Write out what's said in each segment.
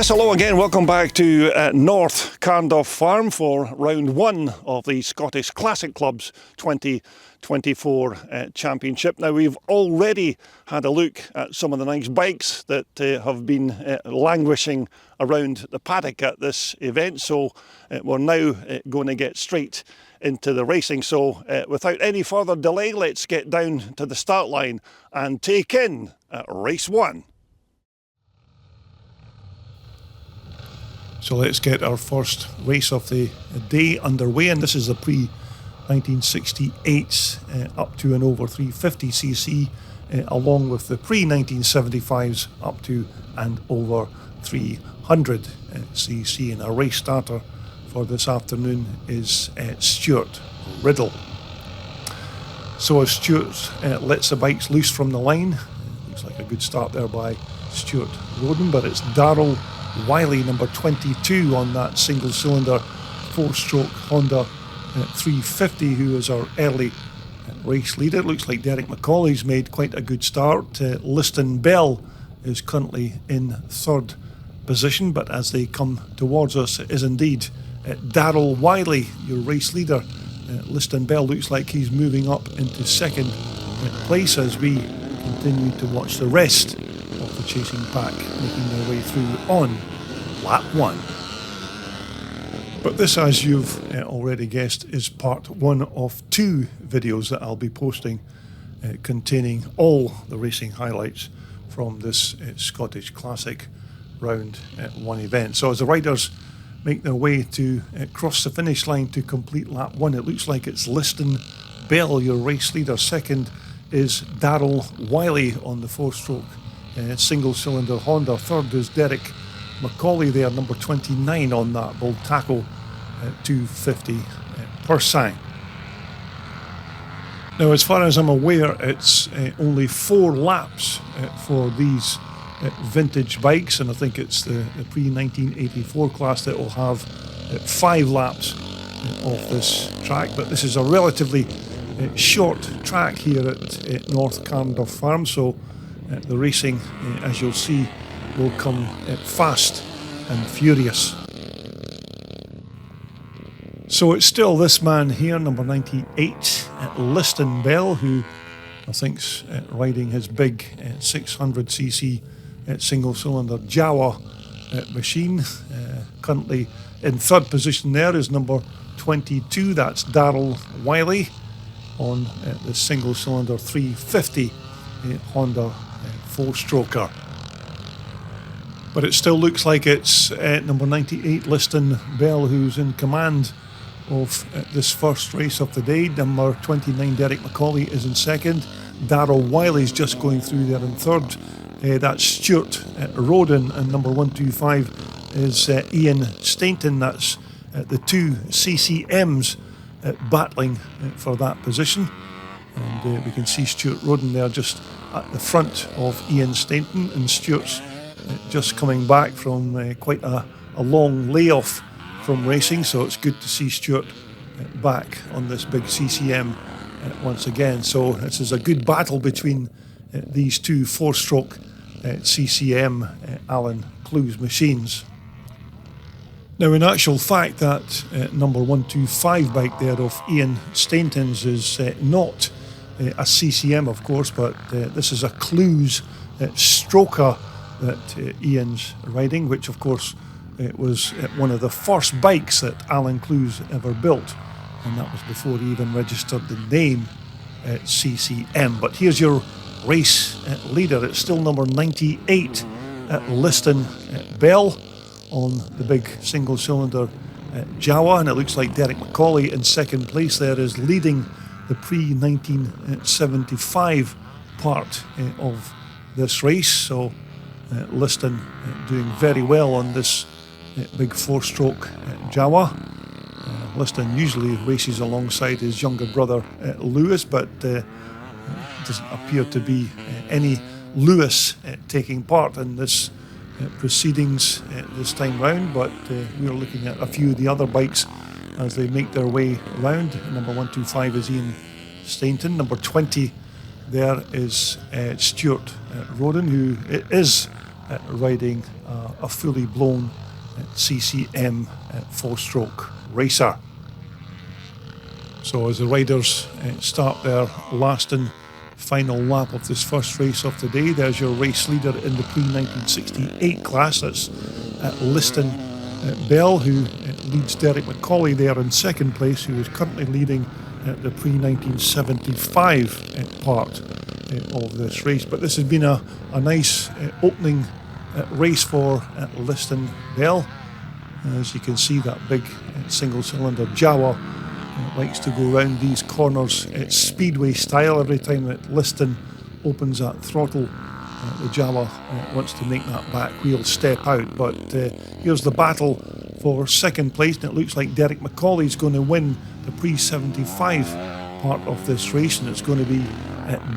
Yes, hello again. Welcome back to North Carnduff Farm for round one of the Scottish Classic Club's 2024 Championship. Now, we've already had a look at some of the nice bikes that have been languishing around the paddock at this event, so we're now going to get straight into the racing. So without any further delay, let's get down to the start line and take in race one. So let's get our first race of the day underway, and this is the pre-1968s up to and over 350cc, along with the pre-1975s up to and over 300cc. And our race starter for this afternoon is Stuart Riddle. So as Stuart lets the bikes loose from the line, looks like a good start there by Stuart Roden, but it's Darrell Wiley, number 22, on that single-cylinder four-stroke Honda 350, who is our early race leader. It looks like Derek McCauley's made quite a good start. Liston Bell is currently in third position, but as they come towards us, it is indeed Darrell Wiley, your race leader. Liston Bell looks like he's moving up into second place as we continue to watch the rest of the chasing pack making their way through on lap one. But this, as you've already guessed, is part one of two videos that I'll be posting containing all the racing highlights from this Scottish Classic round one event. So as the riders make their way to cross the finish line to complete lap one, it looks like it's Liston Bell, your race leader. Second is Darrell Wiley on the four-stroke single-cylinder Honda. Third is Derek McCauley there, number 29 on that Bull Tackle 250 Persang. Now, as far as I'm aware, it's only 4 laps for these vintage bikes, and I think it's the pre-1984 class that will have 5 laps of this track. But this is a relatively short track here at North Carnduff Farm, so the racing, as you'll see, will come fast and furious. So it's still this man here, number 98, Liston Bell, who I think's riding his big 600cc single-cylinder Jawa machine. Currently in third position there is number 22, that's Darrell Wiley, on the single-cylinder 350 Honda four-stroker. But it still looks like it's number 98, Liston Bell, who's in command of this first race of the day. Number 29, Derek McCauley, is in second. Darrell Wiley's just going through there in third. That's Stuart Roden, and number 125 is Ian Stainton. That's the two CCMs battling for that position. And we can see Stuart Roden there just at the front of Ian Stainton, and Stuart's just coming back from quite a long layoff from racing, so it's good to see Stuart back on this big CCM once again. So this is a good battle between these two four-stroke CCM Alan Clues machines. Now, in actual fact, that number 125 bike there of Ian Stainton's is not a CCM, of course, but this is a Clues Stroker that Ian's riding, which of course was one of the first bikes that Alan Clues ever built, and that was before he even registered the name CCM. But here's your race leader. It's still number 98, Liston Bell, on the big single-cylinder Jawa, and it looks like Derek McCauley in second place there is leading the pre-1975 part of this race. So Liston doing very well on this big four-stroke Jawa. Liston usually races alongside his younger brother Lewis, but doesn't appear to be any Lewis taking part in this proceedings this time round, but we're looking at a few of the other bikes as they make their way round. Number 125 is Ian Stainton. Number 20 there is Stuart Roden, who is riding a fully blown CCM 4-stroke racer. So as the riders start their last and final lap of this first race of the day, there's your race leader in the pre-1968 class. That's Liston Bell, who leads Derek McCauley there in second place, who is currently leading the pre-1975 part of this race. But this has been a nice opening race for Liston Bell. As you can see, that big single-cylinder Jawa likes to go around these corners speedway style. Every time that Liston opens that throttle, the Jawa wants to make that back wheel step out. But here's the battle for second place, and it looks like Derek McCauley's going to win the pre-75 part of this race, and it's going to be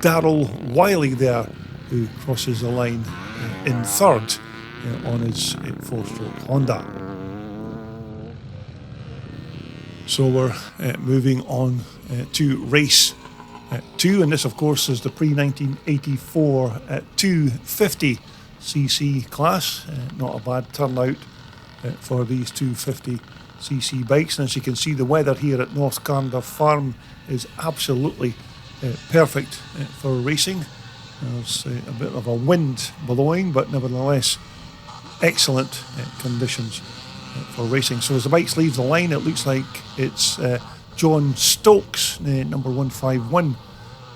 Darrell Wiley there who crosses the line in third on his 4-stroke Honda. So we're moving on to race 2, and this of course is the pre-1984 250cc class. Not a bad turnout for these 250cc bikes, and as you can see, the weather here at North Carnduff Farm is absolutely perfect for racing. There's a bit of a wind blowing, but nevertheless excellent conditions for racing. So as the bikes leave the line, it looks like it's John Stokes, number 151,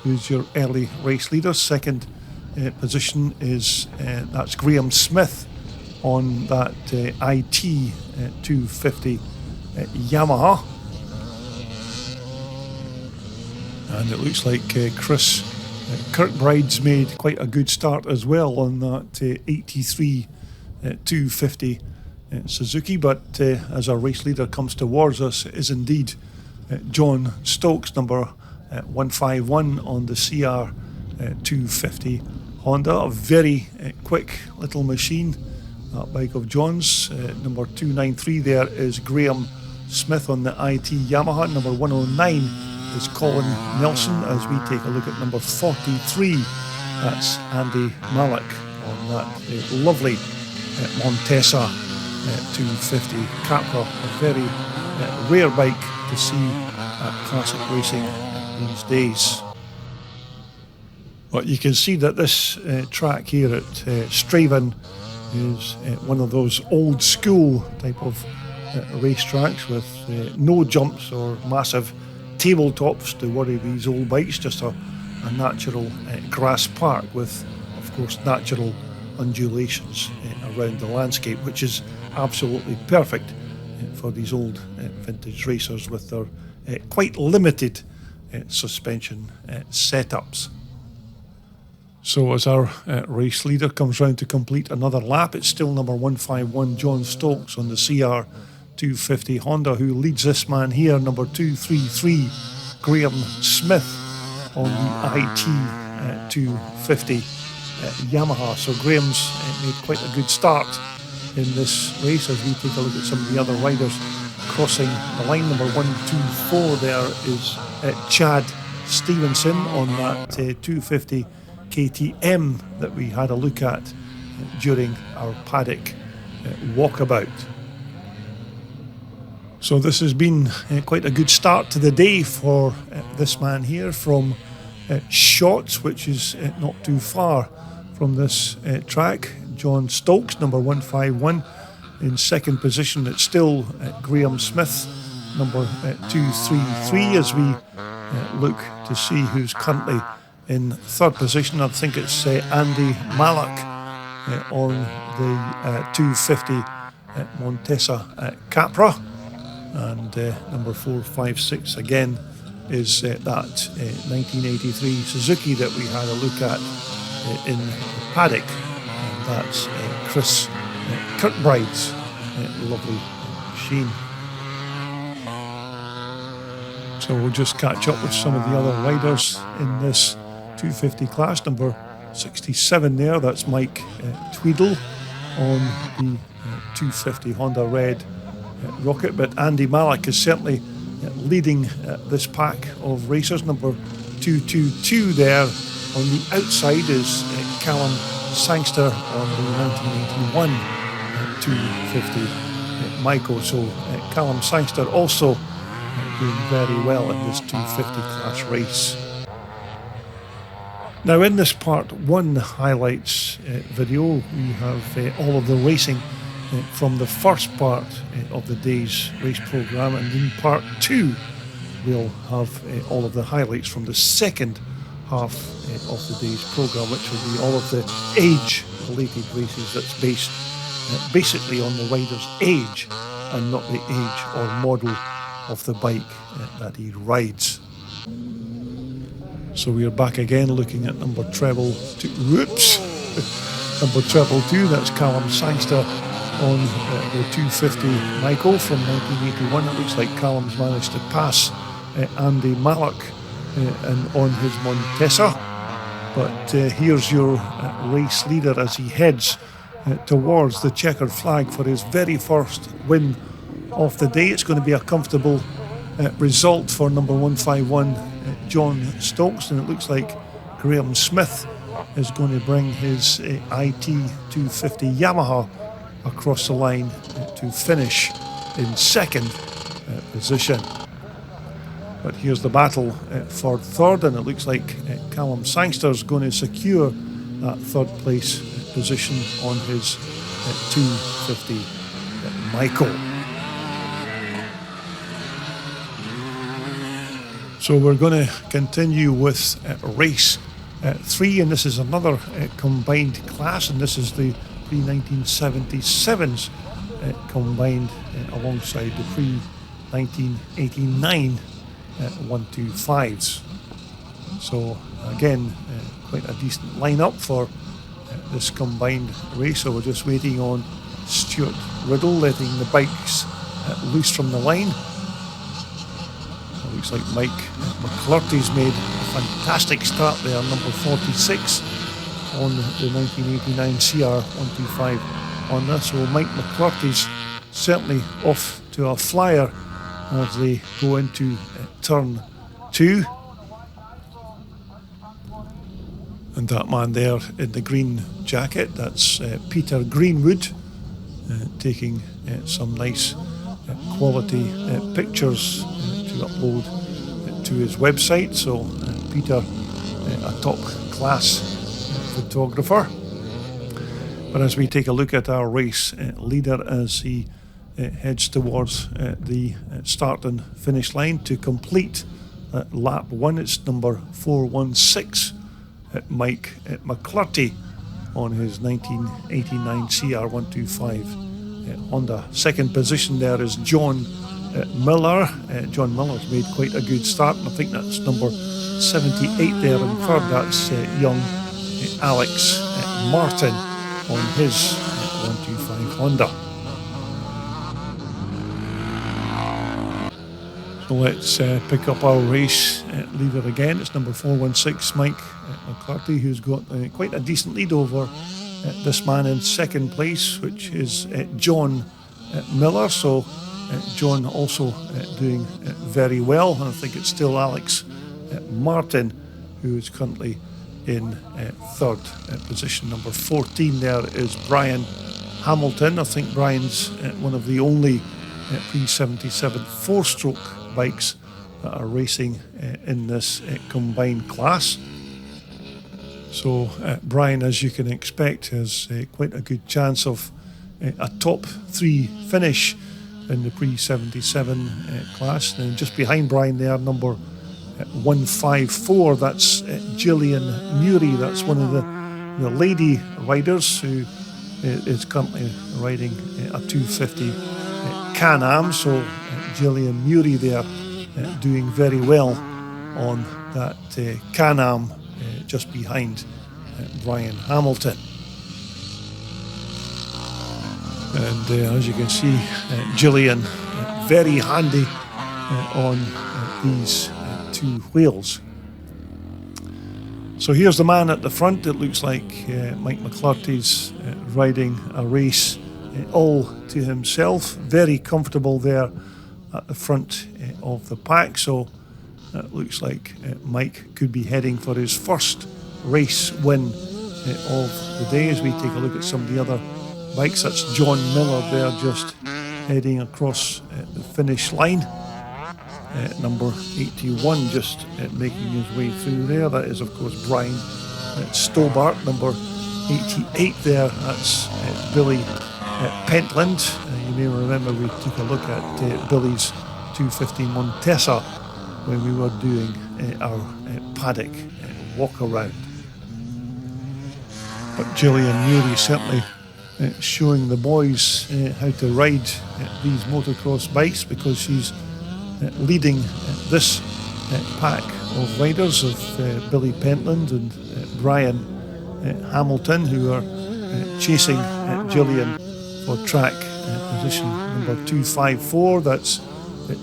who's your early race leader. Second position is that's Graham Smith on that IT 250 Yamaha. And it looks like Chris Kirkbride's made quite a good start as well on that 83 250 Suzuki, but as our race leader comes towards us, it is indeed John Stokes, number 151 on the CR 250 Honda. A very quick little machine, that bike of John's. Number 293 there is Graham Smith on the IT Yamaha. Number 109 is Colin Nelson, as we take a look at number 43. That's Andy Malik on that lovely Montesa 250 Capra, a very rare bike to see at classic racing these days. But you can see that this track here at Strathaven is one of those old school type of race tracks with no jumps or massive tabletops to worry these old bikes, just a natural grass park with, of course, natural undulations around the landscape, which is absolutely perfect for these old vintage racers with their quite limited suspension setups. So as our race leader comes round to complete another lap, it's still number 151 John Stokes on the CR 250 Honda who leads this man here, number 233 Graham Smith on the IT 250 Yamaha. So Graham's made quite a good start in this race as we take a look at some of the other riders crossing the line. Number 124 there is Chad Stevenson on that 250 KTM that we had a look at during our paddock walkabout. So this has been quite a good start to the day for this man here from Shotts, which is not too far from this track. John Stokes, number 151. In second position, it's still Graham Smith, number 233, as we look to see who's currently in third position. I think it's Andy Malik on the 250 Montesa Capra. And number 456 again is that 1983 Suzuki that we had a look at in the paddock. And that's Chris Kirkbride's lovely machine. So we'll just catch up with some of the other riders in this 250 class. Number 67 there, that's Mike Tweedle on the 250 Honda Red Rocket. But Andy Malik is certainly leading this pack of racers. Number 222 there on the outside is Callum Sangster on the 1981 250 Michael. So Callum Sangster also doing very well in this 250 class race. Now in this part 1 highlights video, we have all of the racing from the first part of the day's race programme, and in part 2 we'll have all of the highlights from the second half of the day's programme, which will be all of the age-related races that's based basically on the rider's age and not the age or model of the bike that he rides. So we are back again looking at number treble 2. Whoops! Number treble 2, that's Callum Sangster on the 250 Michael from 1981. It looks like Callum's managed to pass Andy Mallock and on his Montesa. But here's your race leader as he heads towards the checkered flag for his very first win of the day. It's going to be a comfortable result for number 151 John Stokes, and it looks like Graham Smith is going to bring his IT 250 Yamaha across the line to finish in second position. But here's the battle for third, and it looks like Callum Sangster is going to secure that third place position on his 250 Michael. So we're going to continue with race 3, and this is another combined class, and this is the pre-1977s combined alongside the pre-1989 125s. So again, quite a decent lineup for this combined race. So we're just waiting on Stuart Riddle letting the bikes loose from the line. It looks like Mike McClurty's made a fantastic start there, number 46 on the 1989 CR125 on this. So Mike McClurty's certainly off to a flyer as they go into turn 2. And that man there in the green jacket, that's Peter Greenwood, taking some nice quality pictures to upload to his website. So Peter, a top class photographer. But as we take a look at our race leader as he heads towards the start and finish line to complete lap 1, it's number 416 Mike McClurty on his 1989 CR125 Honda. Second position there is John Miller. John Miller's made quite a good start, and I think that's number 78 there. And third, that's young Alex Martin on his 125 Honda. So let's pick up our race leader again. It's number 416 Mike McClurty, who's got quite a decent lead over this man in second place, which is John Miller. So John also doing very well, and I think it's still Alex Martin who is currently in third position. Number 14 there is Brian Hamilton. I think Brian's one of the only pre-77 four-stroke bikes that are racing in this combined class. So Brian, as you can expect, has quite a good chance of a top 3 finish in the pre-77 class. And just behind Brian there, number 154, that's Gillian Murray. That's one of the lady riders who is currently riding a 250 Can-Am. So Gillian Murray there doing very well on that Can-Am just behind Brian Hamilton. And as you can see, Gillian very handy on these 2 wheels. So here's the man at the front. It looks like Mike McClurty's riding a race all to himself. Very comfortable there at the front of the pack. So it looks like Mike could be heading for his first race win of the day as we take a look at some of the other bikes. That's John Miller there just heading across the finish line. Number 81 just making his way through there. That is, of course, Brian Stobart. Number 88 there, that's Billy Pentland. You may remember we took a look at Billy's 250 Montesa when we were doing our paddock walk around. But Gillian Newry certainly showing the boys how to ride these motocross bikes, because she's leading this pack of riders of Billy Pentland and Brian Hamilton, who are chasing Gillian for track position number 254. That's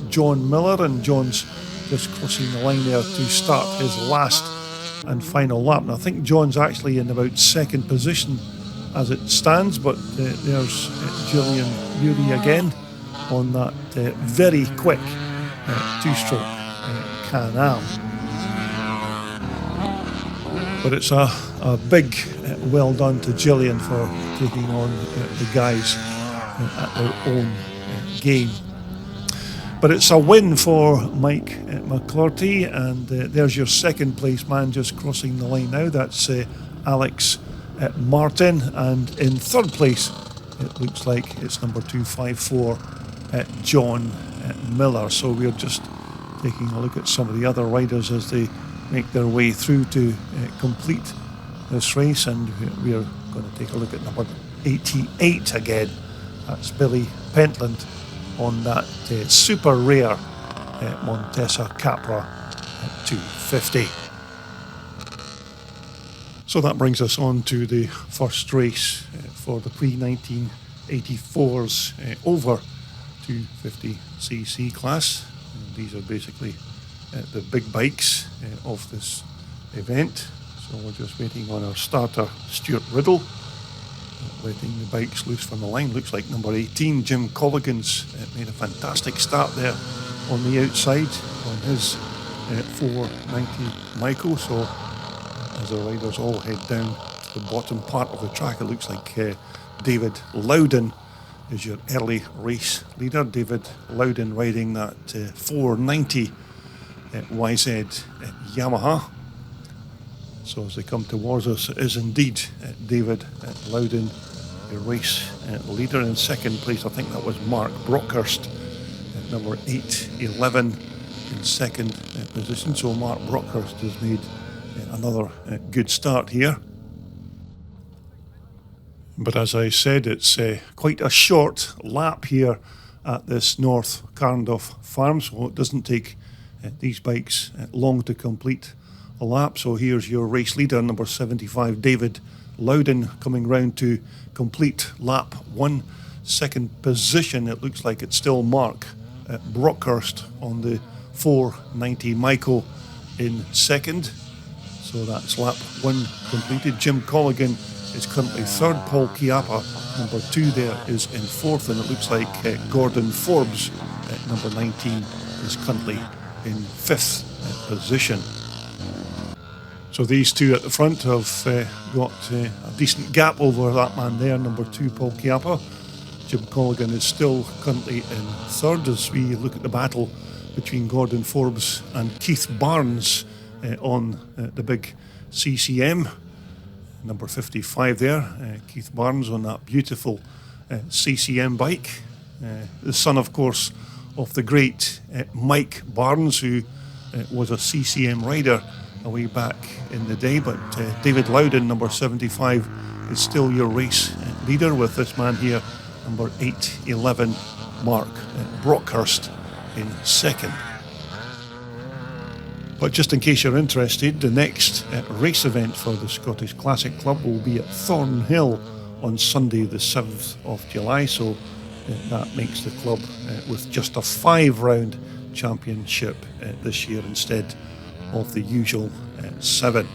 John Miller, and John's just crossing the line there to start his last and final lap. And I think John's actually in about second position as it stands, but there's Gillian Newry again on that very quick two-stroke Can-Am. But it's a big well done to Gillian for taking on the guys at their own game. But it's a win for Mike McClurty, and there's your second place man just crossing the line now. That's Alex Martin, and in third place it looks like it's number 254 John Miller. So we're just taking a look at some of the other riders as they make their way through to complete this race, and we're going to take a look at number 88 again. That's Billy Pentland on that super rare Montesa Capra 250. So that brings us on to the first race for the pre-1984s over 250cc class. And these are basically the big bikes of this event. So we're just waiting on our starter, Stuart Riddle, letting the bikes loose from the line. Looks like number 18, Jim Colligan's made a fantastic start there on the outside on his 490 Michael. So as the riders all head down to the bottom part of the track, it looks like David Loudon is your early race leader. David Loudon riding that 490 YZ Yamaha. So as they come towards us, it is indeed David Loudon, your race leader. In second place, I think that was Mark Brockhurst, number 811 in second position. So Mark Brockhurst has made another good start here. But as I said, it's quite a short lap here at this North Carnduff Farm, so it doesn't take these bikes long to complete a lap. So here's your race leader, number 75, David Loudon, coming round to complete lap 1. Second position, it looks like it's still Mark Brockhurst on the 490 Michael in second. So that's lap 1 completed. Jim Colligan is currently third. Paul Chiappa, number 2 there, is in fourth, and it looks like Gordon Forbes at number 19 is currently in fifth position. So these two at the front have got a decent gap over that man there, number 2, Paul Chiappa. Jim Colligan is still currently in third as we look at the battle between Gordon Forbes and Keith Barnes on the big CCM. Number 55 there, Keith Barnes on that beautiful CCM bike. The son, of course, of the great Mike Barnes, who was a CCM rider way back in the day. But David Loudon, number 75, is still your race leader, with this man here, number 811, Mark Brockhurst, in second. But just in case you're interested, the next race event for the Scottish Classic Club will be at Thornhill on Sunday the 7th of July. So that makes the club with just a 5-round championship this year instead of the usual 7.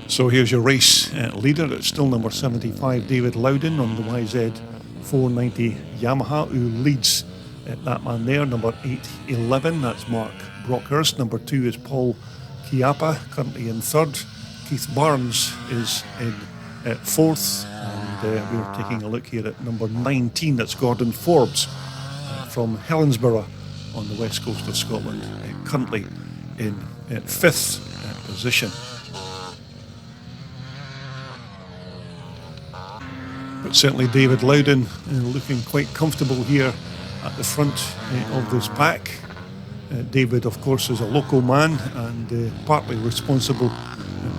So here's your race leader. It's still number 75, David Loudon on the YZ 490 Yamaha, who leads that man there, number 811. That's Mark Brockhurst. Number 2 is Paul Chiappa, currently in third. Keith Barnes is in fourth, and we're taking a look here at number 19. That's Gordon Forbes from Helensburgh on the west coast of Scotland, currently in fifth position. But certainly David Loudon looking quite comfortable here at the front of this pack. David, of course, is a local man and partly responsible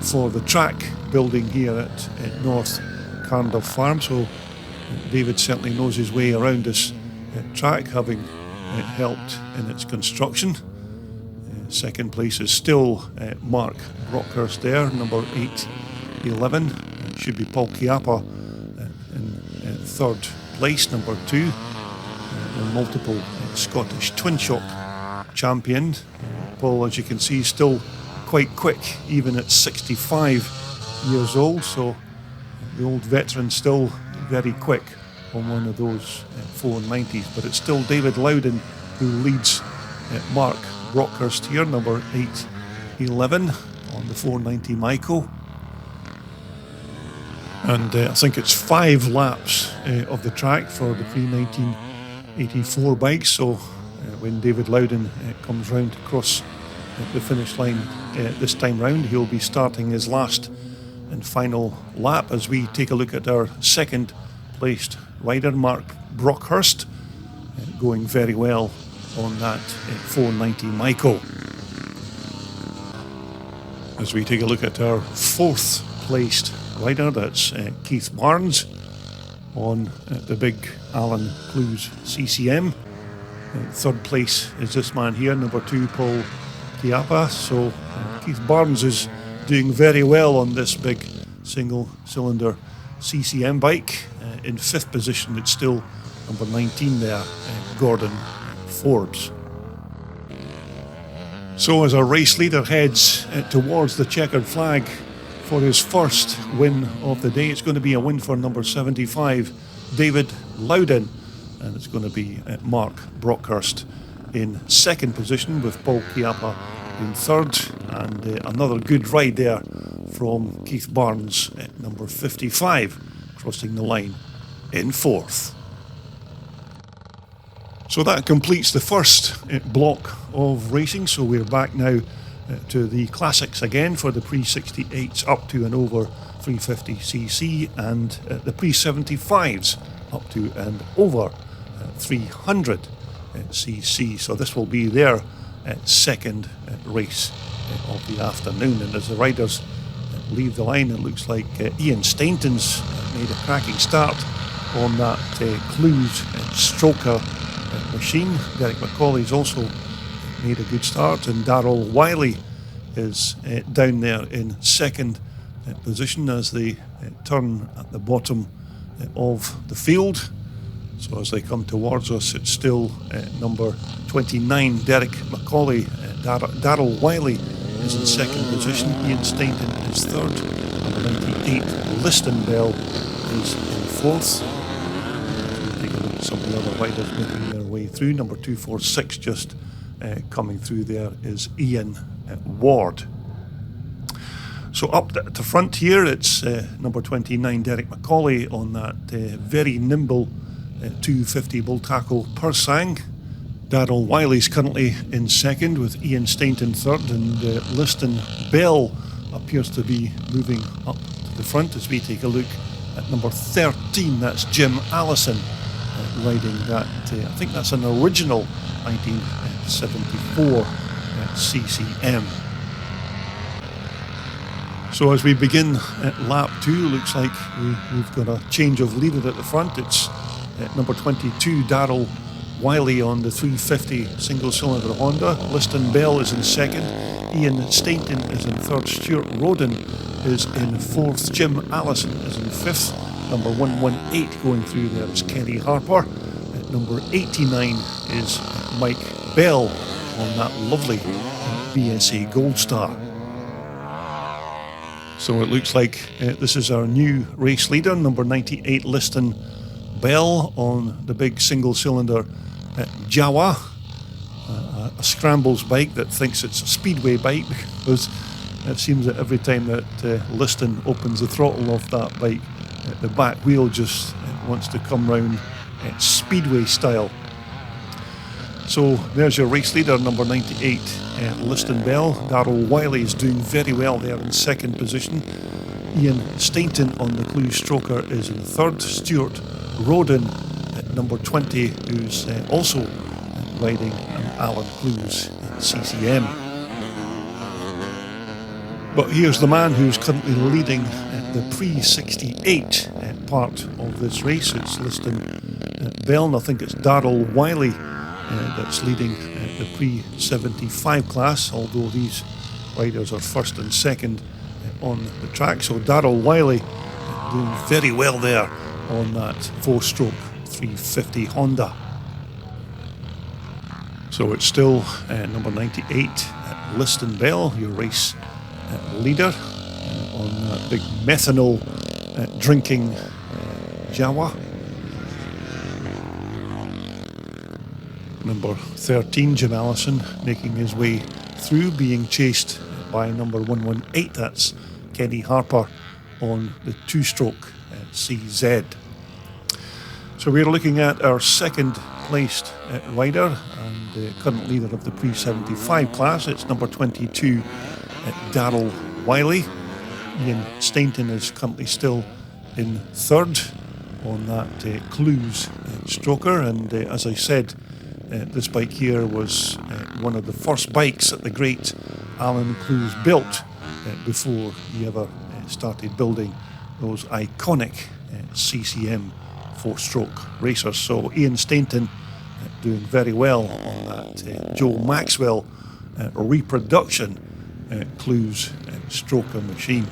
for the track building here at North Carnduff Farm. So David certainly knows his way around this track, having helped in its construction. Second place is still Mark Brockhurst there, number 811. It should be Paul Chiappa in third place, number 2. A multiple Scottish twin shock champion. Paul, as you can see, still quite quick, even at 65 years old. So the old veteran still very quick on one of those 490s. But it's still David Loudon who leads Mark Brockhurst here, number 811 on the 490 Michael. And I think it's 5 laps of the track for the pre-1984 bikes. So when David Loudon comes round to cross the finish line this time round, he'll be starting his last and final lap as we take a look at our second placed rider, Mark Brockhurst, going very well on that 490 Michael. As we take a look at our fourth placed rider, that's Keith Barnes on the big Alan Clues CCM. Third place is this man here, number 2, Paul Chiappa. So Keith Barnes is doing very well on this big single cylinder CCM bike. In fifth position, it's still number 19 there, Gordon Forbes. So as our race leader heads towards the checkered flag for his first win of the day, it's going to be a win for number 75, David Loudon, and it's going to be Mark Brockhurst in second position, with Paul Chiappa in third, and another good ride there from Keith Barnes at number 55, crossing the line in fourth. So that completes the first block of racing. So we're back now to the classics again for the pre-68s up to and over 350cc, and the pre-75s up to and over 300cc. So this will be their second race of the afternoon. And as the riders leave the line, it looks like Ian Stainton's made a cracking start on that Clues Stroker machine. Derek McCauley's also made a good start, and Darrell Wiley is down there in second position as they turn at the bottom of the field. So as they come towards us, it's still number 29, Derek McCauley. Darrell Wiley is in second position. Ian Stainton is third. Number 98, Liston Bell, is in fourth. Take a look at some of the other riders making their way through. Number 246 just coming through there is Ian Ward. So up to front here, it's number 29, Derek McCauley, on that very nimble 250 bull tackle Persang. Darrell Wiley's currently in second, with Ian Stainton third, and Liston Bell appears to be moving up to the front as we take a look at number 13. That's Jim Allison riding that, I think that's an original 1974 CCM. So as we begin at lap 2, looks like we've got a change of leader at the front. It's number 22, Darrell Wiley on the 350 single-cylinder Honda. Liston Bell is in second. Ian Stainton is in third. Stuart Roden is in fourth. Jim Allison is in fifth. Number 118 going through there is Kenny Harper. At number 89 is Mike Bell on that lovely BSA Gold Star. So it looks like this is our new race leader, number 98, Liston Bell, on the big single-cylinder Jawa, a scrambles bike that thinks it's a speedway bike because It seems that every time that Liston opens the throttle off that bike, the back wheel just wants to come round speedway style. So there's your race leader, number 98, Liston Bell. Darrell Wiley is doing very well there in second position. Ian Stainton on the Clues Stroker is in third. Stuart Roden at number 20, who's also riding an Alan Clues CCM. But here's the man who's currently leading the pre-68 part of this race. It's Liston Bell, and I think it's Darrell Wiley that's leading the pre-75 class, although these riders are first and second on the track. So Darrell Wiley doing very well there on that 4-stroke 350 Honda. So it's still number 98 at Liston Bell, your race leader, on that big methanol drinking Jawa. Number 13, Jim Allison, making his way through, being chased by number 118, that's Kenny Harper on the 2-stroke CZ. So we're looking at our second placed rider and the current leader of the pre-75 class. It's number 22, Darrell Wiley. Ian Stainton is currently still in third on that Clues Stroker, and as I said, this bike here was one of the first bikes that the great Alan Clues built before he ever started building those iconic CCM 4-stroke racers. So Ian Stainton doing very well on that Joe Maxwell reproduction Clues Stroker machine.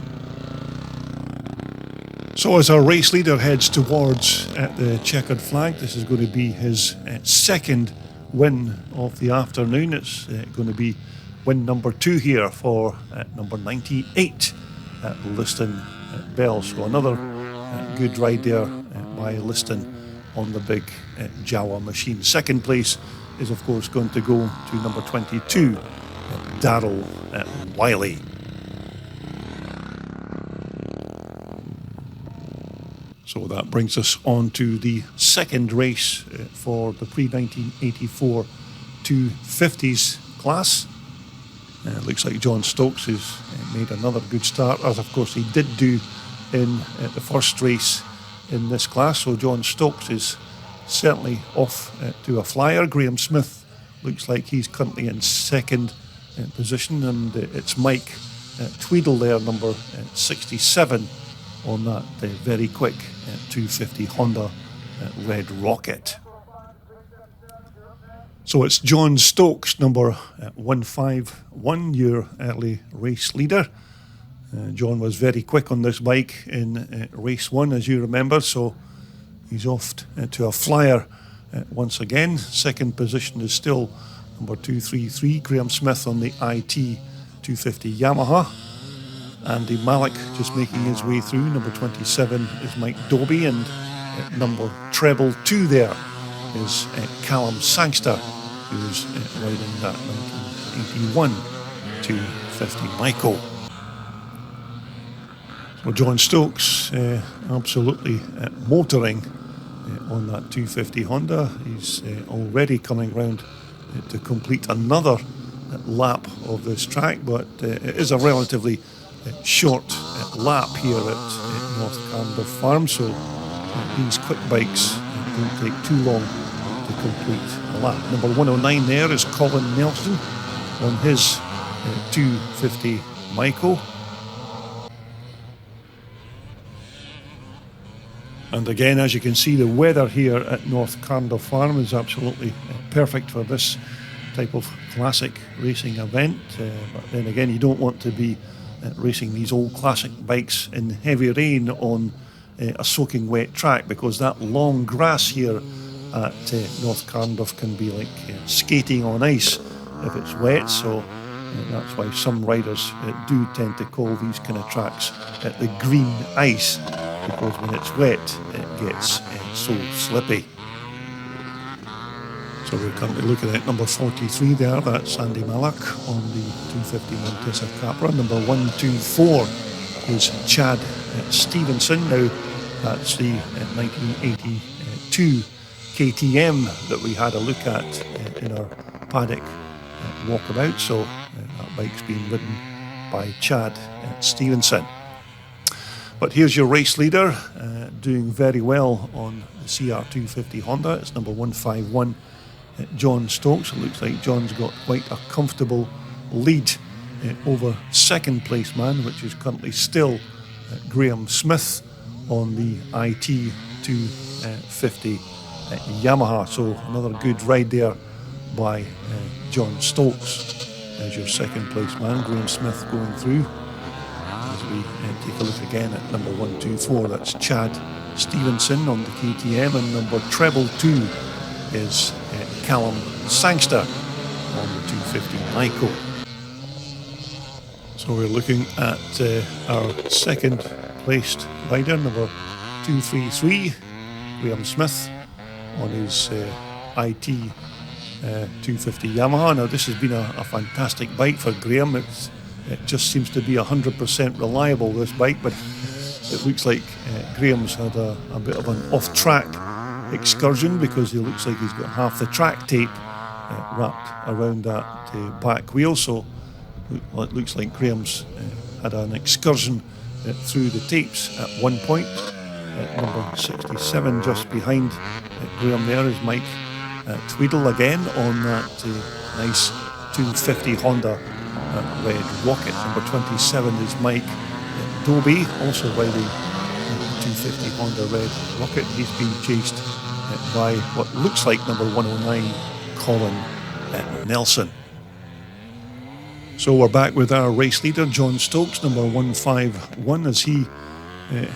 So as our race leader heads towards the checkered flag, this is going to be his second win of the afternoon. It's going to be win number 2 here for number 98 at Liston Bell. So another good ride there by Liston on the big Jawa machine. Second place is of course going to go to number 22, Darrell Wiley. So that brings us on to the second race for the pre-1984 250s class. It looks like John Stokes has made another good start, as of course he did do in the first race in this class. So John Stokes is certainly off to a flyer. Graham Smith looks like he's currently in second position, and it's Mike Tweedle there, number 67, on that very quick 250 Honda Red Rocket. So it's John Stokes, number 151, your early race leader. John was very quick on this bike in race 1, as you remember, so he's off to a flyer once again. Second position is still number 233, Graham Smith on the IT 250 Yamaha. Andy Malik just making his way through. Number 27 is Mike Doby, and number treble 2 there is Callum Sangster, who's riding that 1981 250 Michael. So John Stokes absolutely motoring on that 250 Honda. He's already coming round to complete another lap of this track, but it is a relatively short lap here at North Carnduff Farm, so these quick bikes don't take too long to complete a lap. Number 109 there is Colin Nelson on his 250 Michael. And again, as you can see, the weather here at North Carnduff Farm is absolutely perfect for this type of classic racing event. But then again, you don't want to be racing these old classic bikes in heavy rain on a soaking wet track, because that long grass here at North Carnduff can be like skating on ice if it's wet. So that's why some riders do tend to call these kind of tracks the green ice, because when it's wet it gets so slippy. So we're currently looking at number 43 there. That's Andy Mallock on the 250 Montesa Capra. Number 124 is Chad Stevenson. Now, that's the 1982 KTM that we had a look at in our paddock walkabout. So that bike's been ridden by Chad Stevenson. But here's your race leader, doing very well on the CR250 Honda. It's number 151, John Stokes. It looks like John's got quite a comfortable lead over second place man, which is currently still Graham Smith on the IT250 Yamaha. So another good ride there by John Stokes as your second place man. Graham Smith going through. As we take a look again at number 124, that's Chad Stevenson on the KTM, and number treble 2 is Callum Sangster on the 250 Nyko. So we're looking at our second placed rider, number 233, Graham Smith on his IT 250 Yamaha. Now this has been a fantastic bike for Graham. It just seems to be 100% reliable, this bike, but it looks like Graham's had a bit of an off-track excursion, because he looks like he's got half the track tape wrapped around that back wheel. So it looks like Graham's had an excursion through the tapes at one point. Number 67 just behind Graham there is Mike Tweedle again on that nice 250 Honda red rocket. Number 27 is Mike Doby, also riding the 250 Honda red rocket. He's been chased by what looks like number 109 Colin Nelson. So we're back with our race leader John Stokes, number 151, as he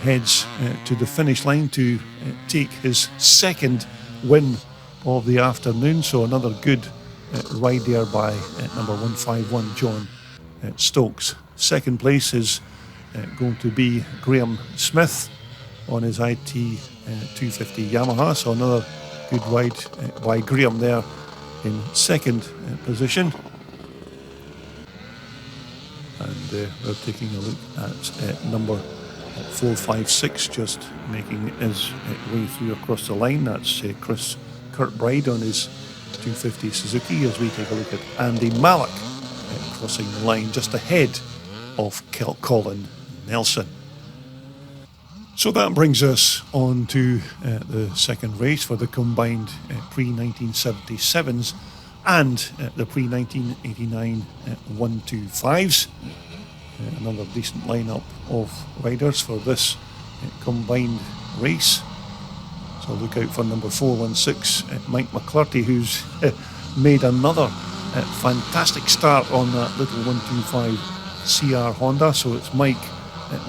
heads to the finish line to take his second win of the afternoon. So another good ride there by number 151 John Stokes. Second place is going to be Graham Smith on his IT 250 Yamaha. So another good ride by Graham there in second position. And we're taking a look at number 456, just making his way through across the line. That's Chris Kirkbride on his 250 Suzuki, as we take a look at Andy Mallock crossing the line just ahead of Colin Nelson. So that brings us on to the second race for the combined pre-1977s and the pre-1989 125s. Another decent lineup of riders for this combined race. So look out for number 416, Mike McClurty, who's made another fantastic start on that little 125 CR Honda. So it's Mike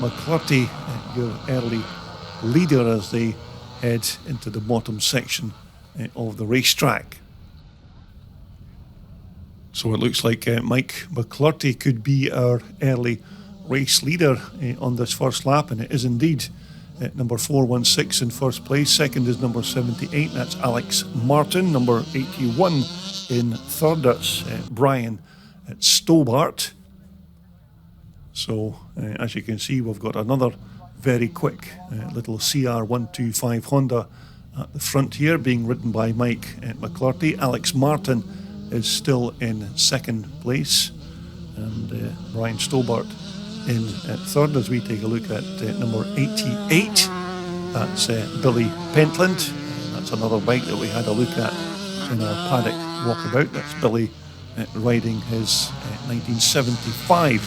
McClurty, your early leader, as they head into the bottom section of the racetrack. So it looks like Mike McClurty could be our early race leader on this first lap, and it is indeed. Number 416 in first place. Second is number 78, that's Alex Martin. Number 81 in third, that's Brian Stobart. So as you can see, we've got another very quick little CR125 Honda at the front here, being ridden by Mike McClurty. Alex Martin is still in second place, and Brian Stobart in third, as we take a look at number 88. That's Billy Pentland. That's another bike that we had a look at in our paddock walkabout. That's Billy riding his 1975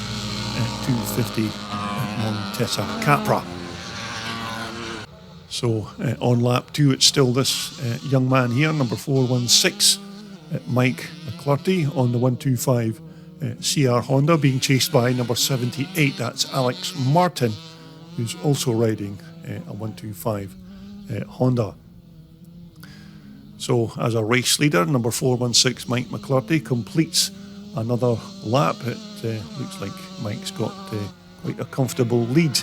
250 Montesa Capra. So on lap 2, it's still this young man here, number 416, Mike McClurty on the 125 CR Honda, being chased by number 78, that's Alex Martin, who's also riding a 125 Honda. So as a race leader, number 416 Mike McClurty completes another lap. It looks like Mike's got quite a comfortable lead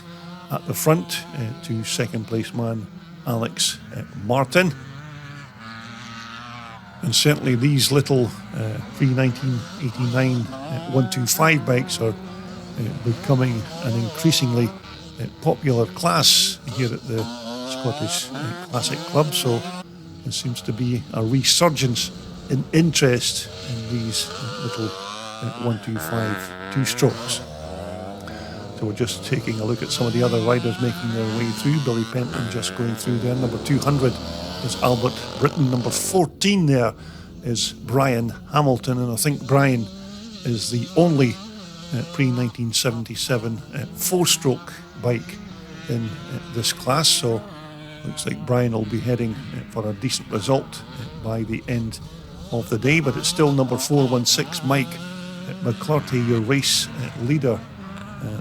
at the front to second place man Alex Martin. And certainly these little pre-1989 125 bikes are becoming an increasingly popular class here at the Scottish Classic Club. So there seems to be a resurgence in interest in these little 125 two-strokes. So we're just taking a look at some of the other riders making their way through. Billy Pentland just going through there. Number 200 is Albert Britton. Number 14 there is Brian Hamilton. And I think Brian is the only pre-1977 four-stroke bike in this class. So looks like Brian will be heading for a decent result by the end of the day. But it's still number 416, Mike McClarty, your race leader.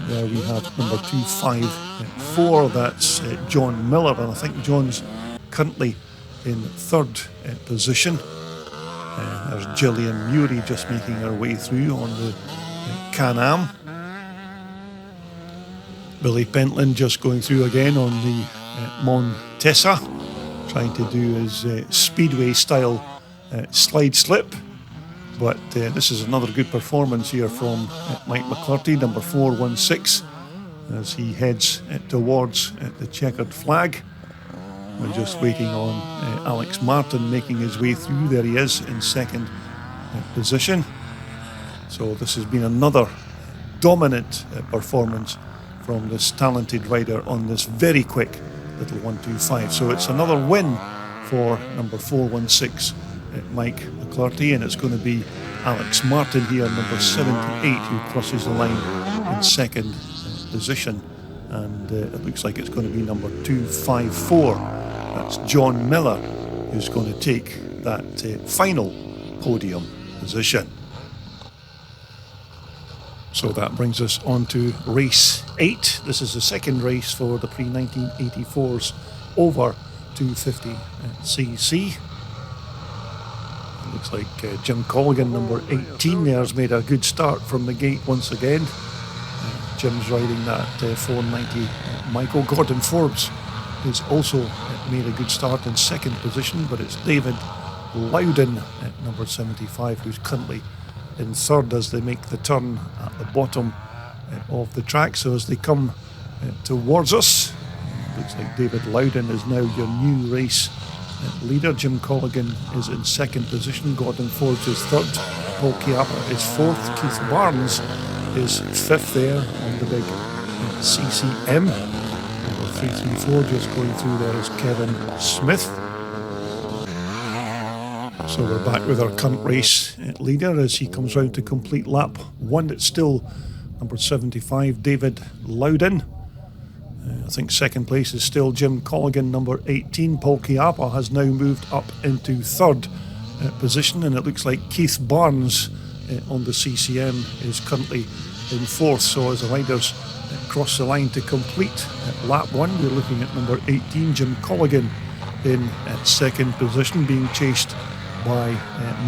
There we have number 254, that's John Miller, and I think John's currently in third position. There's Gillian Murray just making her way through on the Can-Am. Billy Pentland just going through again on the Montesa, trying to do his speedway style slide slip. But this is another good performance here from Mike McClarty, number 416, as he heads towards the checkered flag. We're just waiting on Alex Martin making his way through. There he is in second position. So this has been another dominant performance from this talented rider on this very quick little 125. So it's another win for number 416. Mike McClarty, and it's going to be Alex Martin here, number 78, who crosses the line in second position, and it looks like it's going to be number 254, that's John Miller, who's going to take that final podium position. So that brings us on to race 8. This is the second race for the pre-1984s over 250cc. Looks like Jim Colligan, number 18 there, has made a good start from the gate once again. Jim's riding that 490 Michael. Gordon Forbes has also made a good start in second position, but it's David Loudon at number 75 who's currently in third as they make the turn at the bottom of the track. So as they come towards us, looks like David Loudon is now your new race leader. Jim Colligan is in second position. Gordon Forbes is third. Paul Chiappa is fourth. Keith Barnes is fifth there on the big CCM. Number 334 just going through there is Kevin Smith. So we're back with our current race leader as he comes round to complete lap 1. It's still number 75, David Loudon. I think second place is still Jim Colligan, number 18. Paul Chiappa has now moved up into third position, and it looks like Keith Barnes on the CCM is currently in fourth. So as the riders cross the line to complete lap 1, we're looking at number 18, Jim Colligan, in second position, being chased by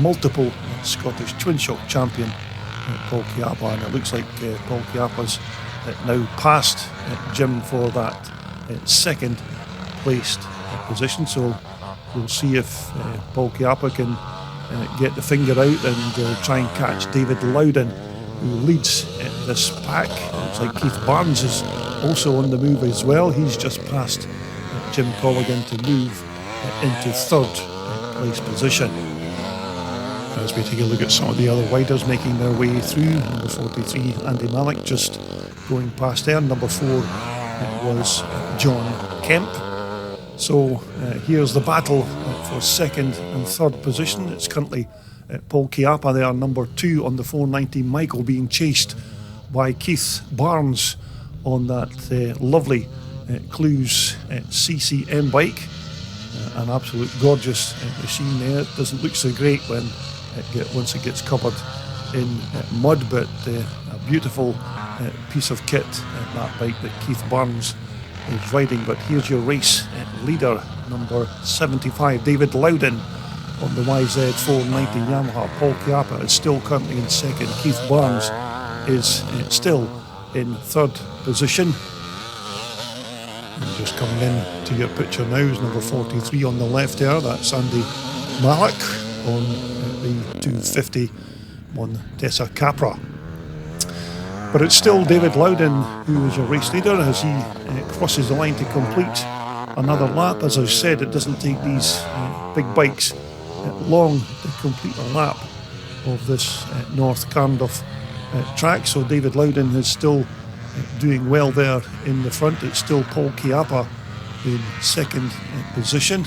multiple Scottish Twin Shock champion Paul Chiappa, and it looks like Paul Chiappa's now passed Jim for that second placed position. So we'll see if Paul Chiappa can get the finger out and try and catch David Loudon, who leads this pack. Looks like Keith Barnes is also on the move as well. He's just passed Jim Colligan to move into third place position. As we take a look at some of the other riders making their way through, number 43, Andy Malik, just going past there. Number 4 was John Kemp. So here's the battle for second and third position. It's currently Paul Chiappa there, number 2 on the 490 Michael, being chased by Keith Barnes on that lovely Clues CCM bike. An absolute gorgeous machine there. It doesn't look so great when once it gets covered in mud, but a beautiful piece of kit, that bike that Keith Barnes is riding. But here's your race leader, number 75, David Loudon on the YZ490 Yamaha. Paul Chiappa is still currently in second. Keith Barnes is still in third position. And just coming in to your picture now is number 43 on the left there, that's Andy Malik. on the 250 Montesa Capra. But it's still David Loudon who is your race leader as he crosses the line to complete another lap. As I said, it doesn't take these big bikes long to complete a lap of this North Carnduff track. So David Loudon is still doing well there in the front. It's still Paul Chiappa in second position.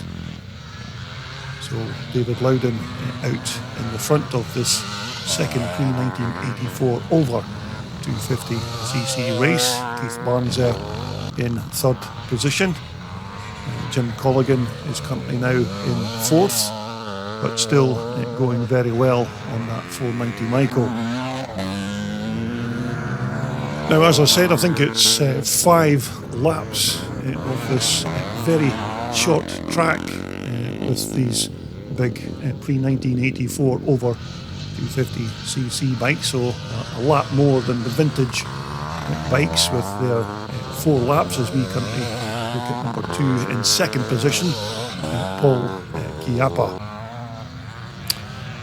So David Loudon out in the front of this second pre-1984 over 250cc race. Keith Barnes there in third position. Jim Colligan is currently now in fourth, but still going very well on that 490 Michael. Now, as I said, I think it's 5 laps of this very short track with these big pre-1984 over 250cc bikes, so a lap more than the vintage bikes with their 4 laps, as we currently look at number 2 in second position, Paul Chiappa.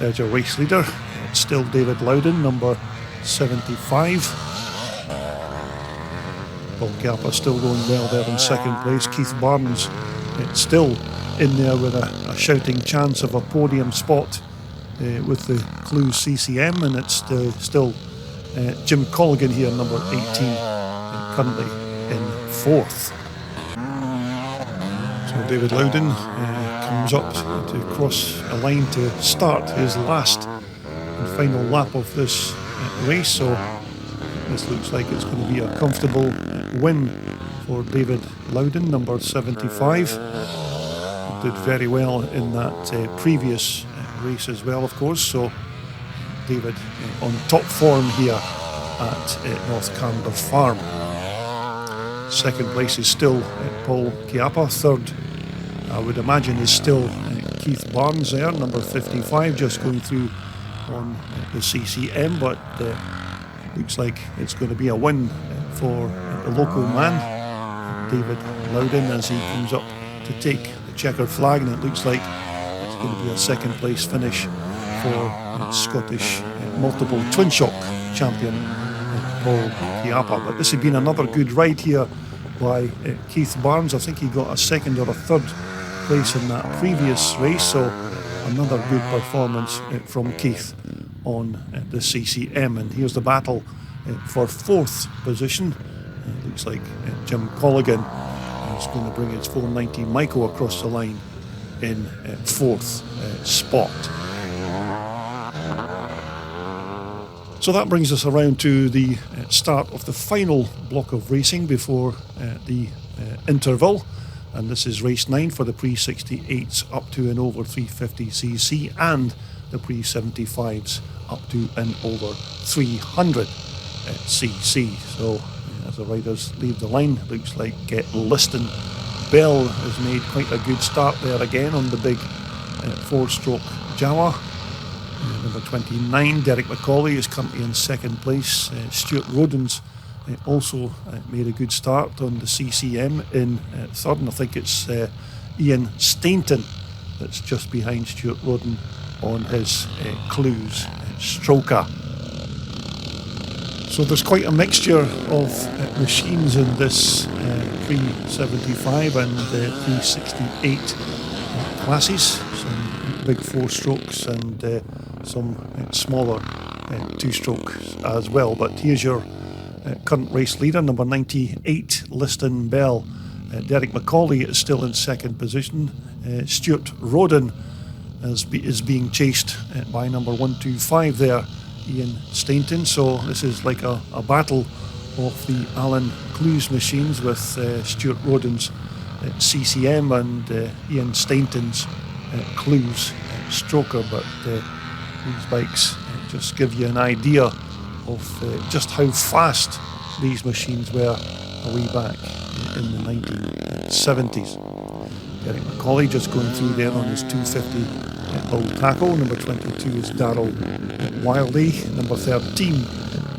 There's your race leader. It's still David Loudon, number 75. Paul Chiappa still going well there in second place. Keith Barnes still in there with a shouting chance of a podium spot with the Clues CCM, and it's still Jim Colligan here, number 18, currently in fourth. So David Loudon comes up to cross a line to start his last and final lap of this race. So this looks like it's going to be a comfortable win for David Loudon, number 75. Did very well in that previous race as well, of course. So David on top form here at North Carnduff Farm. Second place is still Paul Chiappa. Third, I would imagine, is still Keith Barnes there, number 55, just going through on the CCM, but looks like it's going to be a win for the local man, David Loudon, as he comes up to take the checkered flag, and it looks like it's going to be a second place finish for Scottish multiple twin shock champion Paul Chiappa. But this has been another good ride here by Keith Barnes. I think he got a second or a third place in that previous race, so another good performance from Keith on the CCM. And here's the battle for fourth position. Looks like Jim Colligan is going to bring his 490 Michael across the line in fourth spot. So that brings us around to the start of the final block of racing before the interval. And this is race 9 for the pre-68s up to and over 350cc and the pre-75s up to and over 300cc. So as the riders leave the line, looks like Liston Bell has made quite a good start there again on the big 4-stroke Jawa. Number 29, Derek McCauley, is currently in second place. Stuart Rodden's also made a good start on the CCM in third, and I think it's Ian Stainton that's just behind Stuart Rodden on his Clues Stroker. So there's quite a mixture of machines in this pre-75 and pre-68 classes. Some big 4-strokes and some smaller 2-strokes as well. But here's your current race leader, number 98, Liston Bell. Derek McCauley is still in second position. Stuart Rodden is being chased by number 125 there, Ian Stainton. So this is like a battle of the Allen Clues machines with Stuart Rodden's CCM and Ian Stainton's Clues Stroker. But these bikes just give you an idea of just how fast these machines were way back in the 1970s. Derek McCauley just going through there on his 250 bull tackle. Number 22 is Darryl Wiley. Number 13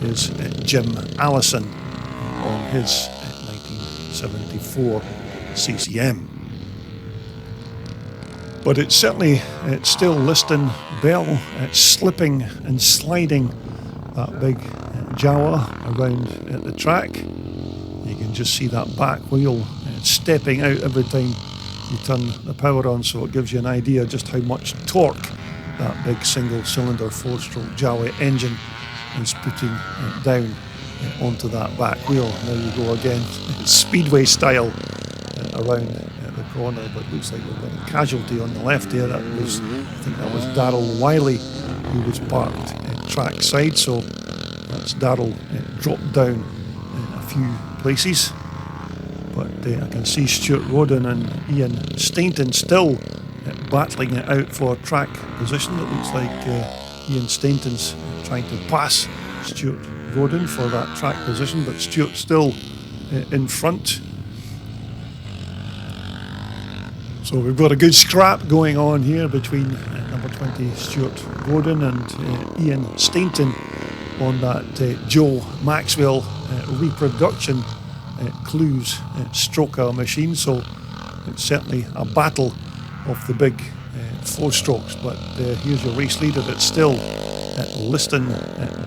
is Jim Allison on his 1974 CCM. But it's certainly still Liston Bell slipping and sliding that big Jawa around at the track. You can just see that back wheel stepping out every time you turn the power on, so it gives you an idea just how much torque that big single cylinder 4-stroke Jawa engine is putting down onto that back wheel. There you go again, speedway style around the corner, but looks like we've got a casualty on the left here. That was, I think that was Darrell Wiley, who was parked track side, so that's Darrell dropped down a few places. But I can see Stuart Roden and Ian Stainton still battling it out for track position. It looks like Ian Stainton's trying to pass Stuart Roden for that track position, but Stuart's still in front. So we've got a good scrap going on here between number 20 Stuart Roden and Ian Stainton on that Joe Maxwell reproduction Clues stroker machine. So it's certainly a battle of the big 4-strokes, but here's your race leader. It's still Liston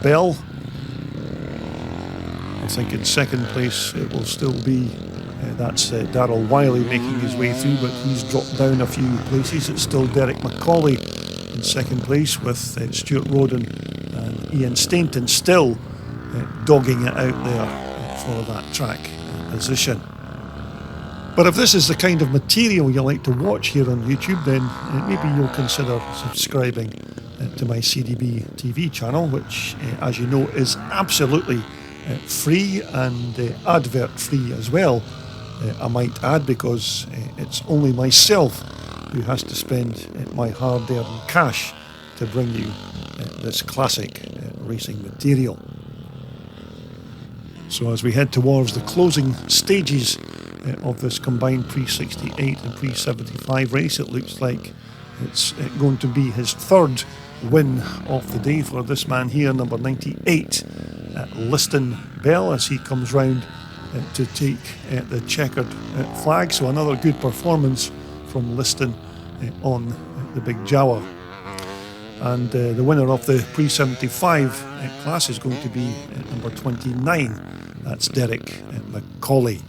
Bell. I think in second place it will still be that's Darrell Wiley making his way through, but he's dropped down a few places. It's still Derek McCauley in second place, with Stuart Roden and Ian Stainton still dogging it out there for that track position. But if this is the kind of material you like to watch here on YouTube, then maybe you'll consider subscribing to my CDB TV channel, which, as you know, is absolutely free and advert free as well, I might add, because it's only myself who has to spend my hard-earned cash to bring you this classic racing material. So as we head towards the closing stages of this combined pre-68 and pre-75 race, it looks like it's going to be his third win of the day for this man here, number 98, Liston Bell, as he comes round to take the checkered flag. So another good performance from Liston on the big Jawa. And the winner of the pre-75 class is going to be number 29. That's Derek McCauley.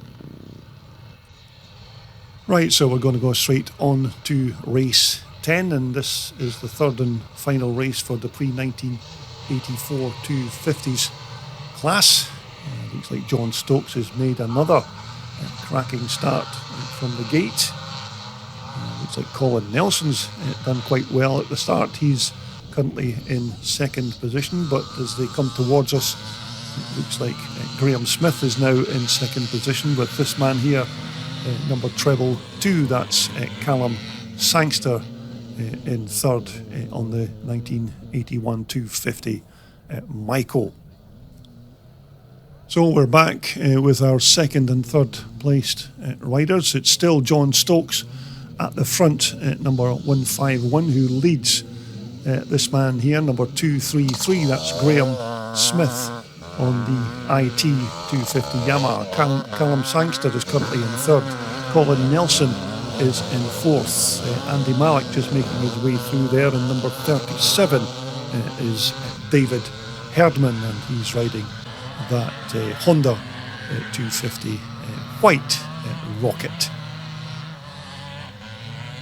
Right, so we're going to go straight on to race 10, and this is the third and final race for the pre-1984 250s class. Looks like John Stokes has made another cracking start from the gate. Looks like Colin Nelson's done quite well at the start. He's currently in second position, but as they come towards us, it looks like Graham Smith is now in second position, with this man here, number treble 2, that's Callum Sangster, in third on the 1981 250 Michael. So we're back with our second and third placed riders. It's still John Stokes at the front, number 151, who leads this man here, number 233. That's Graham Smith on the IT 250 Yamaha. Callum Sangster is currently in third. Colin Nelson is in fourth. Andy Malik just making his way through there, and number 37 is David Herdman, and he's riding that Honda 250 white Rocket.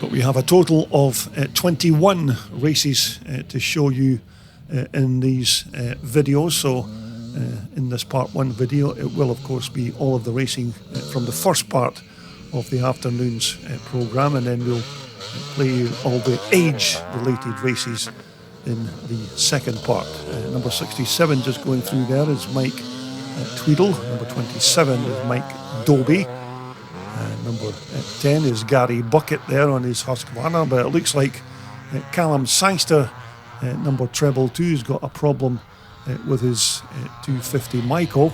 But we have a total of 21 races to show you in these videos. So in this part 1 video, it will of course be all of the racing from the first part of the afternoon's programme, and then we'll play all the age-related races in the second part. Number 67 just going through there is Mike Tweedle. Number 27 is Mike Doby. Number 10 is Gary Bucket there on his Husqvarna, but it looks like Callum Sangster, number treble 2, has got a problem with his 250 Michael,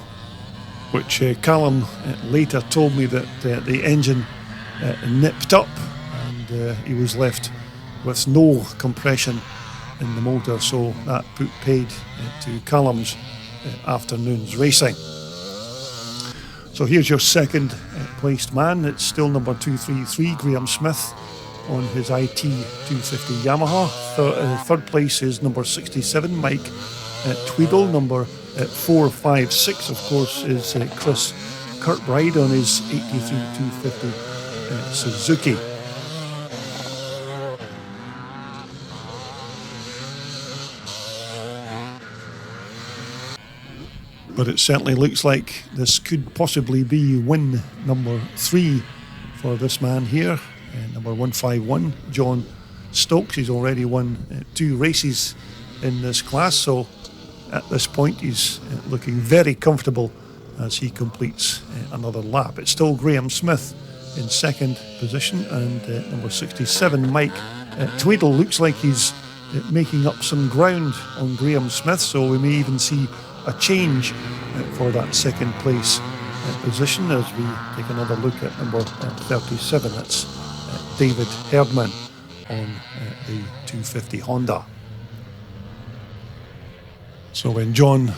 which Callum later told me that the engine nipped up and he was left with no compression in the motor, so that put paid to Callum's afternoon's racing. So here's your second placed man. It's still number 233, Graham Smith, on his IT 250 Yamaha. Third place is number 67, Mike Tweedle. Number 456, of course, is Chris Kirkbride on his 83 250 Suzuki. But it certainly looks like this could possibly be win number 3 for this man here, number 151, John Stokes. He's already won 2 races in this class, so at this point he's looking very comfortable as he completes another lap. It's still Graham Smith in second position, and number 67, Mike Tweedle, looks like he's making up some ground on Graham Smith, so we may even see a change for that second place position as we take another look at number 37. That's David Herdman on the 250 Honda. So when John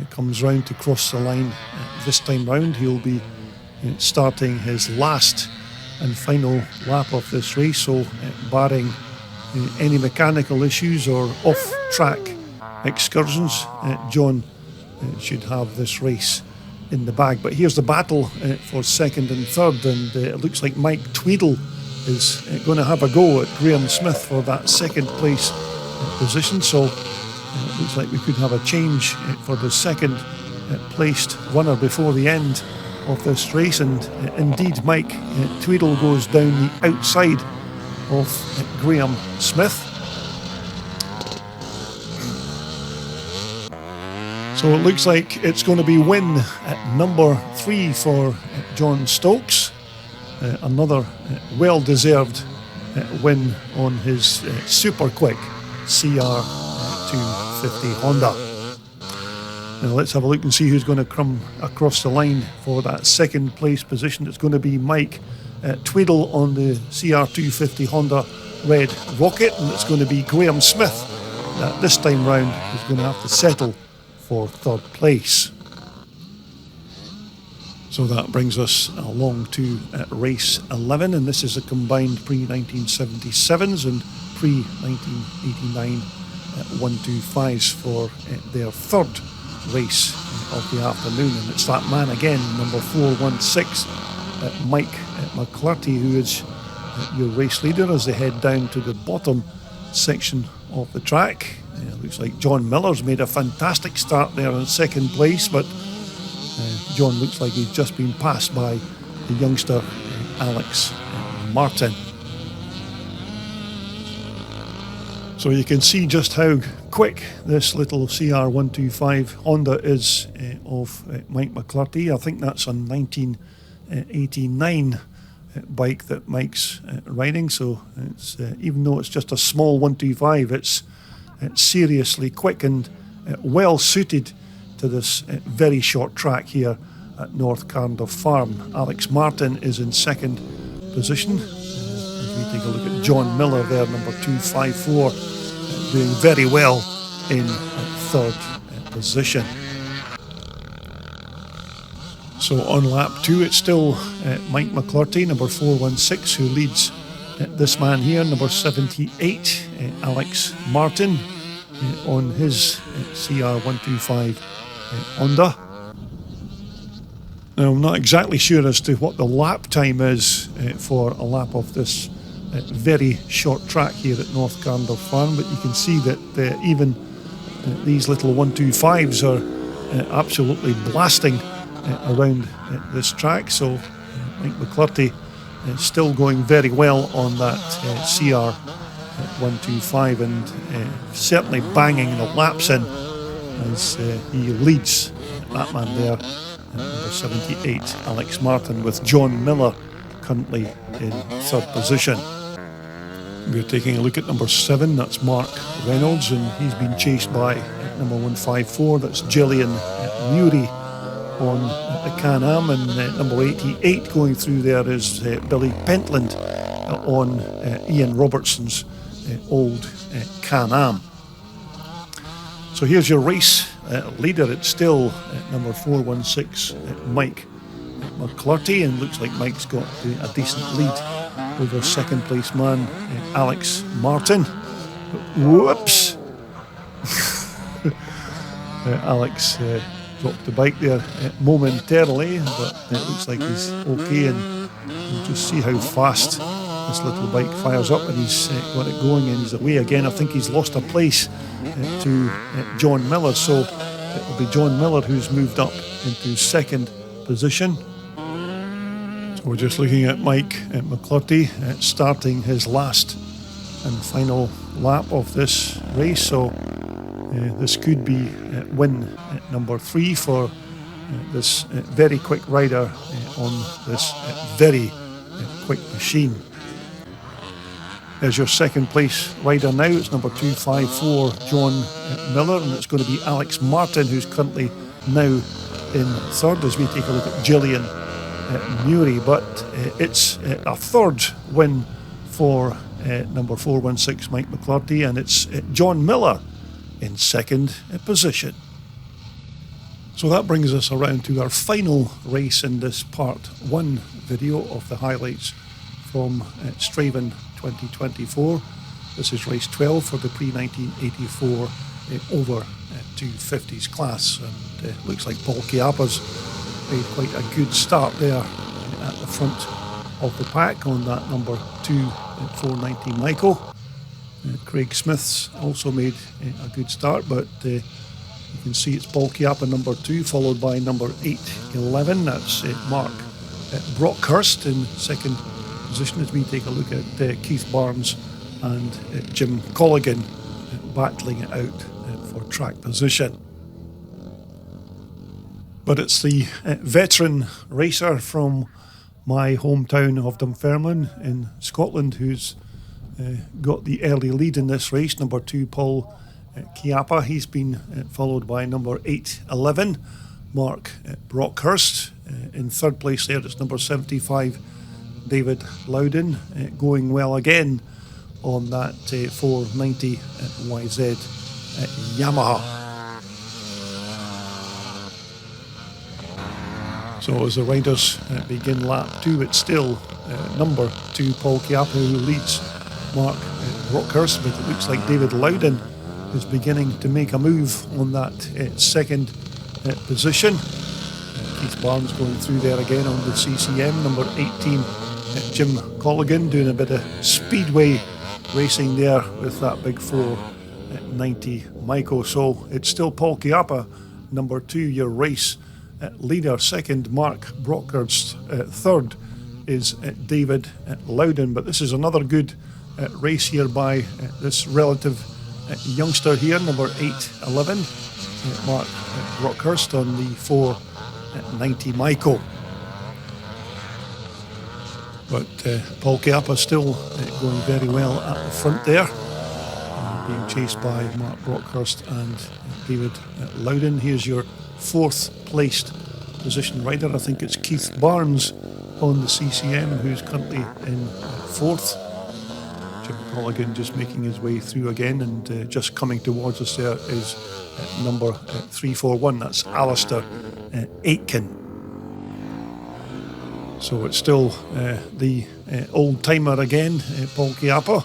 comes round to cross the line this time round, he'll be starting his last and final lap of this race, so barring any mechanical issues or off-track excursions, John should have this race in the bag. But here's the battle for second and third, and it looks like Mike Tweedle is going to have a go at Graham Smith for that second place position, so it looks like we could have a change for the second placed runner before the end of this race, and indeed Mike Tweedle goes down the outside of Graham Smith. So it looks like it's going to be win at number 3 for John Stokes. Another well-deserved win on his super quick CR 250 Honda. Now let's have a look and see who's going to come across the line for that second place position. It's going to be Mike Tweedle on the CR 250 Honda Red Rocket, and it's going to be Graham Smith that this time round is going to have to settle for third place. So that brings us along to race 11, and this is a combined pre-1977s and pre-1989 125s for their third race of the afternoon, and it's that man again, number 416, Mike McClarty, who is your race leader as they head down to the bottom section of the track. Looks like John Miller's made a fantastic start there in second place, but John looks like he's just been passed by the youngster Alex Martin. So you can see just how quick this little CR125 Honda is of Mike McClarty. I think that's a 1989 bike that Mike's riding, so it's even though it's just a small 125, it's seriously quick and well suited to this very short track here at North Carnduff Farm. Alex Martin is in second position. As we take a look at John Miller there, number 254, doing very well in third position. So on lap 2, it's still Mike McClarty, number 416, who leads this man here, number 78, Alex Martin, on his CR125 Honda. Now, I'm not exactly sure as to what the lap time is for a lap of this very short track here at North Carnduff Farm, but you can see that even these little 125s are absolutely blasting around this track. So Mike McClarty is still going very well on that CR125 and certainly banging the laps in as he leads that man there, number 78, Alex Martin, with John Miller currently in third position. We're taking a look at number 7, that's Mark Reynolds, and he's been chased by number 154, that's Gillian Muri on the Can-Am, and number 88 going through there is Billy Pentland on Ian Robertson's old Can-Am. So here's your race leader. It's still number 416, Mike McClarty, and looks like Mike's got a decent lead over second place man Alex Martin. Whoops! Alex dropped the bike there momentarily, but it looks like he's okay, and we'll just see how fast this little bike fires up, and he's got it going, and he's away again. I think he's lost a place to John Miller, so it'll be John Miller who's moved up into second position. So we're just looking at Mike McClurty starting his last and final lap of this race, so this could be win number 3 for this very quick rider on this very quick machine. There's your second place rider now. It's number 254, John Miller, and it's going to be Alex Martin, who's currently now in third, as we take a look at Gillian Murray. But it's a third win for number 416, Mike McClurty, and it's John Miller in second position. So that brings us around to our final race in this part 1 video of the highlights from Strathaven 2024. This is race 12 for the pre-1984 over 250s class, and looks like Paul Chiappa's made quite a good start there at the front of the pack on that number 2 490 Michael. Craig Smith's also made a good start, but you can see it's Paul Chiappa number 2, followed by number 811. That's Mark Brockhurst in second position, as we take a look at Keith Barnes and Jim Colligan battling it out for track position. But it's the veteran racer from my hometown of Dunfermline in Scotland who's got the early lead in this race, number 2 Paul Chiappa. He's been followed by number 811 Mark Brockhurst. In third place there, it's number 75 David Loudon, going well again on that 490 YZ Yamaha. So as the riders begin lap 2, it's still number 2 Paul Chiappa who leads Mark Brockhurst, but it looks like David Loudon is beginning to make a move on that second position. Keith Barnes going through there again on the CCM, number 18 Jim Colligan doing a bit of speedway racing there with that big 490 Michael. So it's still Paul Chiappa, number 2, your race leader. Second, Mark Brockhurst. Third is David Loudon. But this is another good race here by this relative youngster here, number 811, Mark Brockhurst on the 490 Michael. But Paul Chiappa still going very well at the front there, being chased by Mark Brockhurst and David Loudon. Here's your fourth placed position rider. I think it's Keith Barnes on the CCM who's currently in fourth. Jim Colligan just making his way through again, and just coming towards us there is number 341. That's Alistair Aitken. So it's still the old timer again, Paul Chiappa,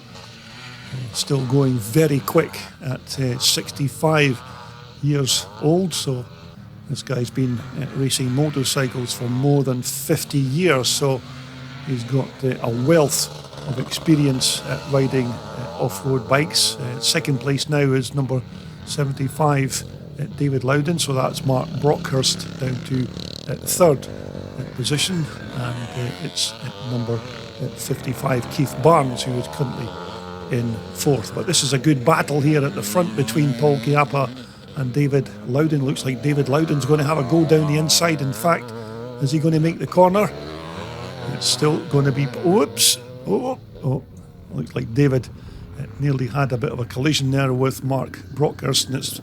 still going very quick at 65 years old. So this guy's been racing motorcycles for more than 50 years, so he's got a wealth of experience at riding off-road bikes. Second place now is number 75 David Loudon, so that's Mark Brockhurst down to third position, and it's number 55 Keith Barnes who is currently in fourth. But this is a good battle here at the front between Paul Chiappa and David Loudon. Looks like David Loudon's going to have a go down the inside. In fact, is he going to make the corner? It's still going to be, whoops, looks like David nearly had a bit of a collision there with Mark Brockhurst, and it's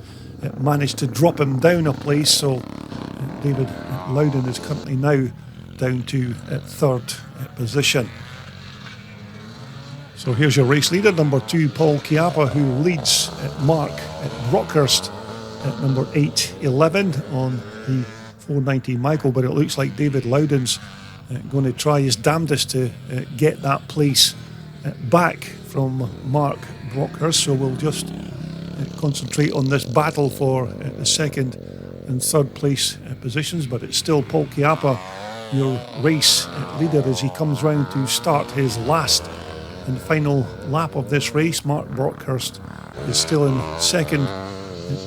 managed to drop him down a place. So David Loudon is currently now down to third position. So here's your race leader, number 2 Paul Chiappa, who leads Mark Brockhurst at number 811 on the 490 Michael. But it looks like David Loudon's going to try his damnedest to get that place back from Mark Brockhurst. So we'll just concentrate on this battle for the second and third place positions, but it's still Paul Chiappa, your race leader, as he comes round to start his last and final lap of this race. Mark Brockhurst is still in second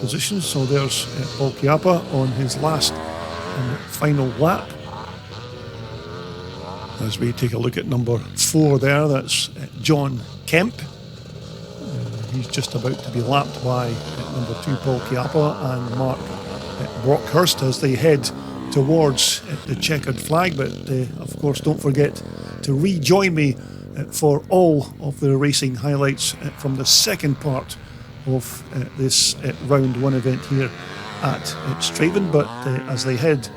position, so there's Paul Chiappa on his last and final lap. As we take a look at number 4 there, that's John Kemp. He's just about to be lapped by number 2 Paul Chiappa and Mark Brockhurst as they head towards the checkered flag. But of course, don't forget to rejoin me for all of the racing highlights from the second part of this round 1 event here at Strathaven. But as they head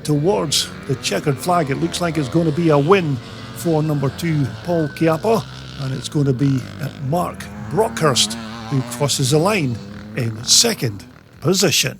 towards the checkered flag, it looks like it's going to be a win for number 2 Paul Chiappa, and it's going to be Mark Brockhurst who crosses the line in second position.